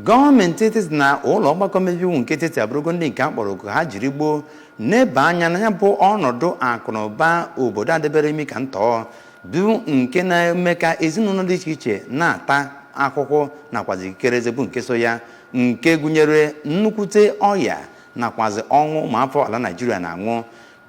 Gọọmenti etiti na ụlọ ọgbakọ mmebiwu nke etiti abụrụgo ndị nke akpọrọ oku ha jiri gboo n'eba anya na ya bụ ọnọdụ akụ na ụba obodo adịbere imi ka ntọ bụ nke na-eme ka ezinụlọ dị iche iche na-ata akwụkwọ nakwazi ikikere bụ nke so ya nke gụnyere nnukwute ọya nakwazi ọnwụ ma afọ ala Nigeria na-anwụ.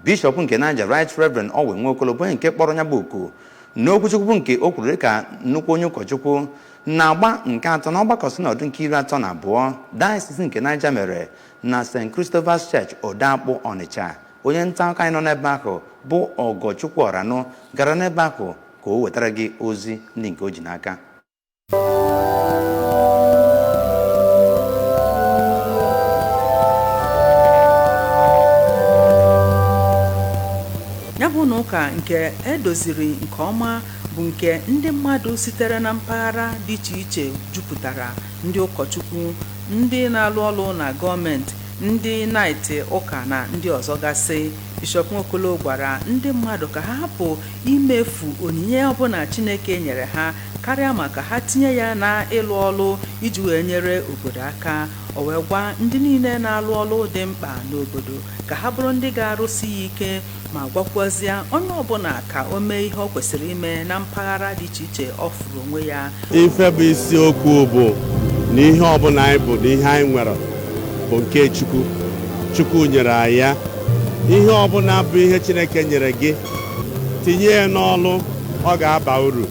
Bishọp nke Niger Right Reverend Owe Nwokolo bụ nke kpọrọ ya bụ oku n'okwuchukwu nke o kwuru ka nnukwu onye ụkọchukwu na-agba nke atọ n'ọgbakọ Synod nke 32 Diocese nke Niger mere na St. Christopher's Church Ogbako Onitsha. Onye nta akụkọ anyị nọ n'ebe ahụ bụ Ogochukwu Ọranụ gara n'ebe ahụ ka o wetara gị ozi ndị nke o ji n'aka. Ya bụ na ụka nke edoziri nke ọma bụ nke ndị mmadụ sitere na mpaghara dị iche iche jupụtara, ndị ụkọchukwu, ndị na-alụ ọrụ na gọọmenti, ndị naịtị ụka na ndị ọzọ gasị. Bishọp Nwokolo gwara ndị mmadụ ka ha hapụ imefu onyinye ọbụla Chineke nyere ha karịa maka ha tinye ya na ịlụ ọrụ iji wee nyere obodo aka. O wee gwa ndị niile na-alụ ọrụ dị mkpa n'obodo ka ha bụrụ ndị ga-arụsi ya ike ma gwakwazie onye ọbụla ka o mee ihe o kwesịrị ime na mpaghara dị iche iche ọ fụrụ onwe ya. Ife bụ isiokwu bụ na ihe ọbụla anyị bụ na ihe anyị nwere bụ nke Chukwu nyere anyị ya. Ihe ọbụla bụ ihe Chineke nyere gị tinye ya n'ọlụ, ọ ga-aba uru.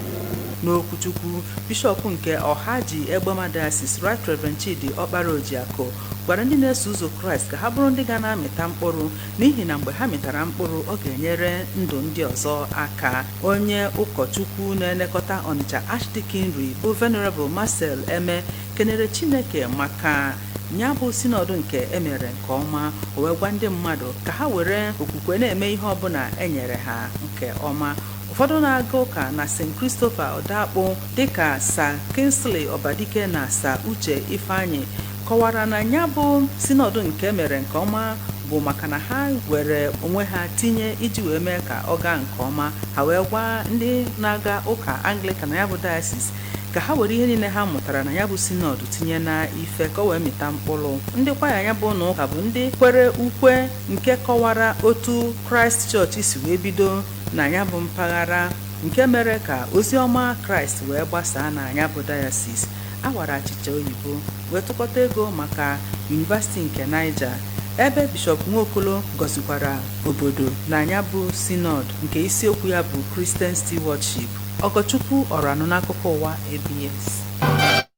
N'okwuchukwu, Bishọp nke Ọhaji Egbema Diocese Right Reverend Chidi Ọkpara Ojiako gwara ndị na-eso ụzọ Kraịst ka ha bụrụ ndị ga na-amịta mkpụrụ, n'ihi na mgbe ha mịtara mkpụrụ ọ ga-enyere ndụ ndị ọzọ aka. Onye ụkọchukwu na-elekọta Onitsha Archdeaconry bụ Venerable Marcel Eme kenere Chineke maka ya bụ Synod nke emere nke ọma. O wee gwa ndị mmadụ ka ha were okwukwe na-eme ihe ọbụla enyere ha nke ọma. Ụfọdụ na-aga ụka na St. Christopher Ogbako dịka Sir Kingsley Obadike na Sir Uche Ifeanyi kọwara na ya bụ Synod nke mere nke ọma bụ maka na ha were onwe ha tinye iji wee mee ka ọ gaa nke ọma. Ha wee gwa ndị na-aga ụka Anglican na ya bụ Diocese ka ha were ihe niile ha mụtara na ya bụ Synod tinye na ife ka o wee mịta mkpụrụ. Ndị kwaya ya bụ na ụka bụ ndị kwere ukwe nke kọwara otu Christ Church si wee bido na ya bụ mpaghara, nke mere ka ozi ọma Kraịst wee gbasaa na ya bụ Diocese. Awara achịcha oyibo wee tụkọta ego maka University nke Niger, ebe Bishọp Nwokolo gọzikwara obodo na ya bụ Synod nke isiokwu ya bụ Christian Stewardship. Ogochukwu Ọranụ n'akụkọ ụwa ABS.